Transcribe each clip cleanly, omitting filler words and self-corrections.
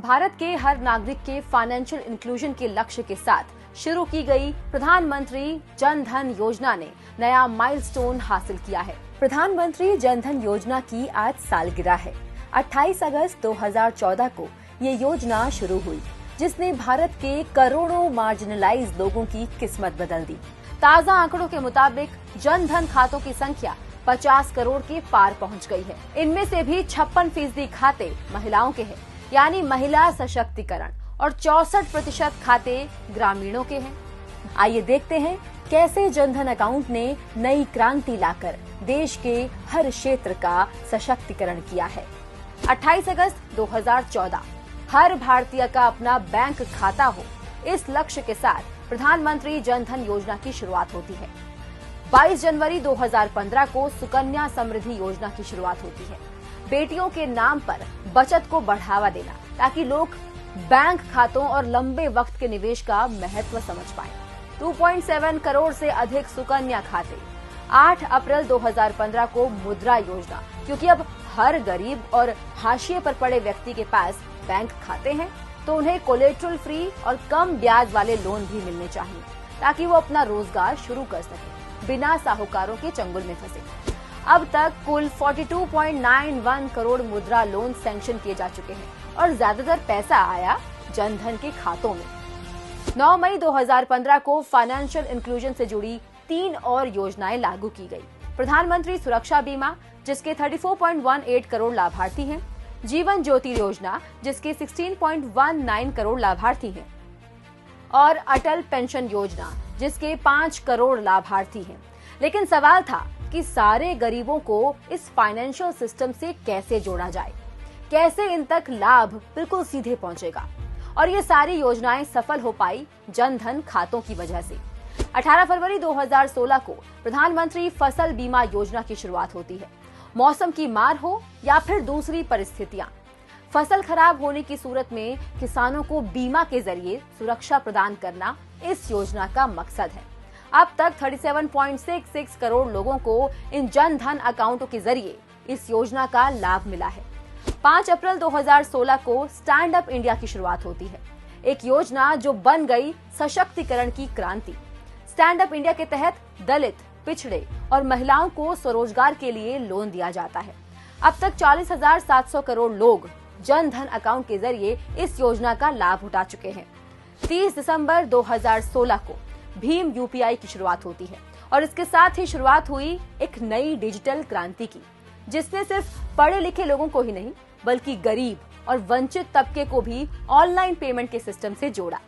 भारत के हर नागरिक के फाइनेंशियल इंक्लूजन के लक्ष्य के साथ शुरू की गई प्रधानमंत्री जन धन योजना ने नया माइलस्टोन हासिल किया है। प्रधानमंत्री जन धन योजना की आज सालगिरह है। 28 अगस्त 2014 को ये योजना शुरू हुई, जिसने भारत के करोड़ों मार्जिनलाइज्ड लोगों की किस्मत बदल दी। ताजा आंकड़ों के मुताबिक जन धन खातों की संख्या 50 करोड़ के पार पहुंच गई है। इनमें से भी 56% खाते महिलाओं के हैं, यानी महिला सशक्तिकरण, और 64% खाते ग्रामीणों के हैं। आइए देखते हैं कैसे जनधन अकाउंट ने नई क्रांति लाकर देश के हर क्षेत्र का सशक्तिकरण किया है। 28 अगस्त 2014 हर भारतीय का अपना बैंक खाता हो, इस लक्ष्य के साथ प्रधानमंत्री जन धन योजना की शुरुआत होती है। 22 जनवरी 2015 को सुकन्या समृद्धि योजना की शुरुआत होती है। बेटियों के नाम पर बचत को बढ़ावा देना, ताकि लोग बैंक खातों और लंबे वक्त के निवेश का महत्व समझ पाएं। 2.7 करोड़ से अधिक सुकन्या खाते। 8 अप्रैल 2015 को मुद्रा योजना, क्योंकि अब हर गरीब और हाशिए पर पड़े व्यक्ति के पास बैंक खाते हैं, तो उन्हें कोलेट्रल फ्री और कम ब्याज वाले लोन भी मिलने चाहिए, ताकि वो अपना रोजगार शुरू कर सके बिना साहूकारों के चंगुल में फंसे। अब तक कुल 42.91 करोड़ मुद्रा लोन सैंक्शन किए जा चुके हैं और ज्यादातर पैसा आया जनधन के खातों में। 9 मई 2015 को फाइनेंशियल इंक्लूजन से जुड़ी 3 और योजनाएं लागू की गई। प्रधानमंत्री सुरक्षा बीमा, जिसके 34.18 करोड़ लाभार्थी हैं, जीवन ज्योति योजना, जिसके 16.19 करोड़ लाभार्थी हैं, और अटल पेंशन योजना, जिसके 5 करोड़ लाभार्थी हैं। लेकिन सवाल था कि सारे गरीबों को इस फाइनेंशियल सिस्टम से कैसे जोड़ा जाए, कैसे इन तक लाभ बिल्कुल सीधे पहुंचेगा। और ये सारी योजनाएं सफल हो पाई जनधन खातों की वजह से। 18 फरवरी 2016 को प्रधानमंत्री फसल बीमा योजना की शुरुआत होती है। मौसम की मार हो या फिर दूसरी परिस्थितियां, फसल खराब होने की सूरत में किसानों को बीमा के जरिए सुरक्षा प्रदान करना इस योजना का मकसद है। अब तक 37.66 करोड़ लोगों को इन जन धन अकाउंटों के जरिए इस योजना का लाभ मिला है। 5 अप्रैल 2016 को स्टैंड अप इंडिया की शुरुआत होती है, एक योजना जो बन गई सशक्तिकरण की क्रांति। स्टैंड अप इंडिया के तहत दलित, पिछड़े और महिलाओं को स्वरोजगार के लिए लोन दिया जाता है। अब तक 40,700 करोड़ लोग जन धन अकाउंट के जरिए इस योजना का लाभ उठा चुके हैं। 30 दिसंबर 2016 को भीम यूपीआई की शुरुआत होती है और इसके साथ ही शुरुआत हुई एक नई डिजिटल क्रांति की, जिसने सिर्फ पढ़े लिखे लोगों को ही नहीं, बल्कि गरीब और वंचित तबके को भी ऑनलाइन पेमेंट के सिस्टम से जोड़ा।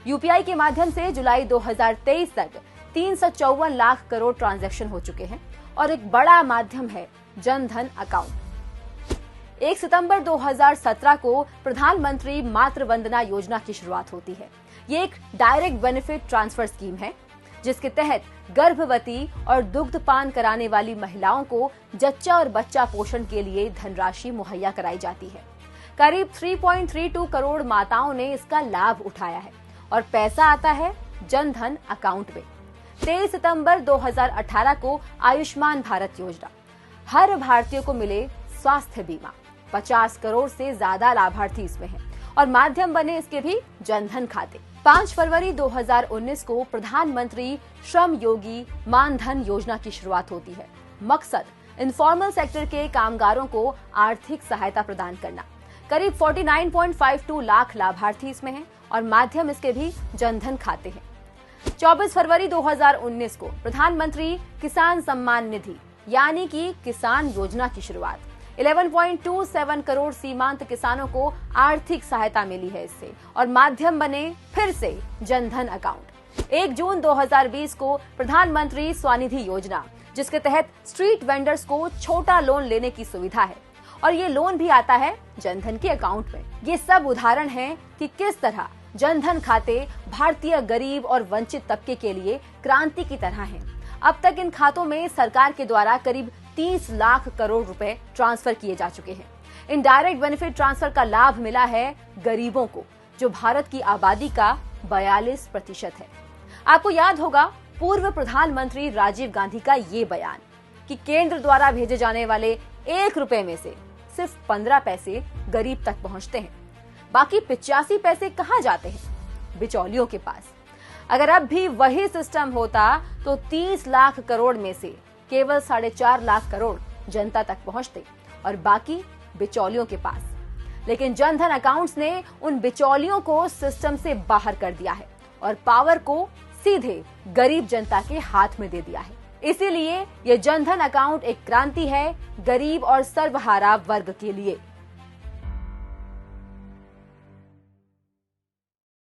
यूपीआई के माध्यम से जुलाई 2023 तक 354 लाख करोड़ ट्रांजैक्शन हो चुके हैं और एक बड़ा माध्यम है जन धन अकाउंट। 1 सितंबर 2017 को प्रधानमंत्री मातृ वंदना योजना की शुरुआत होती है। ये एक डायरेक्ट बेनिफिट ट्रांसफर स्कीम है, जिसके तहत गर्भवती और दुग्धपान कराने वाली महिलाओं को जच्चा और बच्चा पोषण के लिए धनराशि मुहैया कराई जाती है। करीब 3.32 करोड़ माताओं ने इसका लाभ उठाया है और पैसा आता है जन धन अकाउंट में। 23 सितंबर 2018 को आयुष्मान भारत योजना, हर भारतीय को मिले स्वास्थ्य बीमा। 50 करोड़ से ज्यादा लाभार्थी इसमें हैं और माध्यम बने इसके भी जनधन खाते। 5 फरवरी 2019 को प्रधानमंत्री श्रम योगी मानधन योजना की शुरुआत होती है। मकसद इनफॉर्मल सेक्टर के कामगारों को आर्थिक सहायता प्रदान करना। करीब 49.52 लाख लाभार्थी इसमें हैं और माध्यम इसके भी जनधन खाते हैं। 24 फरवरी 2019 को प्रधानमंत्री किसान सम्मान निधि यानी कि किसान योजना की शुरुआत। 11.27 करोड़ सीमांत किसानों को आर्थिक सहायता मिली है इससे और माध्यम बने फिर से जनधन अकाउंट। 1 जून 2020 को प्रधानमंत्री स्वनिधि योजना, जिसके तहत स्ट्रीट वेंडर्स को छोटा लोन लेने की सुविधा है और ये लोन भी आता है जनधन के अकाउंट में। ये सब उदाहरण हैं कि किस तरह जनधन खाते भारतीय गरीब और वंचित तबके के लिए क्रांति की तरह हैं। अब तक इन खातों में सरकार के द्वारा करीब 30 लाख करोड़ रुपए ट्रांसफर किए जा चुके हैं। इन डायरेक्ट बेनिफिट ट्रांसफर का लाभ मिला है गरीबों को, जो भारत की आबादी का 42% है। आपको याद होगा पूर्व प्रधानमंत्री राजीव गांधी का ये बयान कि केंद्र द्वारा भेजे जाने वाले 1 रुपए में से सिर्फ 15 पैसे गरीब तक पहुंचते हैं। बाकी 85 पैसे कहां जाते हैं? बिचौलियों के पास। अगर अब भी वही सिस्टम होता तो 30 लाख करोड़ में से केवल 4.5 लाख करोड़ जनता तक पहुंचते और बाकी बिचौलियों के पास। लेकिन जनधन अकाउंट्स ने उन बिचौलियों को सिस्टम से बाहर कर दिया है और पावर को सीधे गरीब जनता के हाथ में दे दिया है। इसीलिए ये जनधन अकाउंट एक क्रांति है गरीब और सर्वहारा वर्ग के लिए।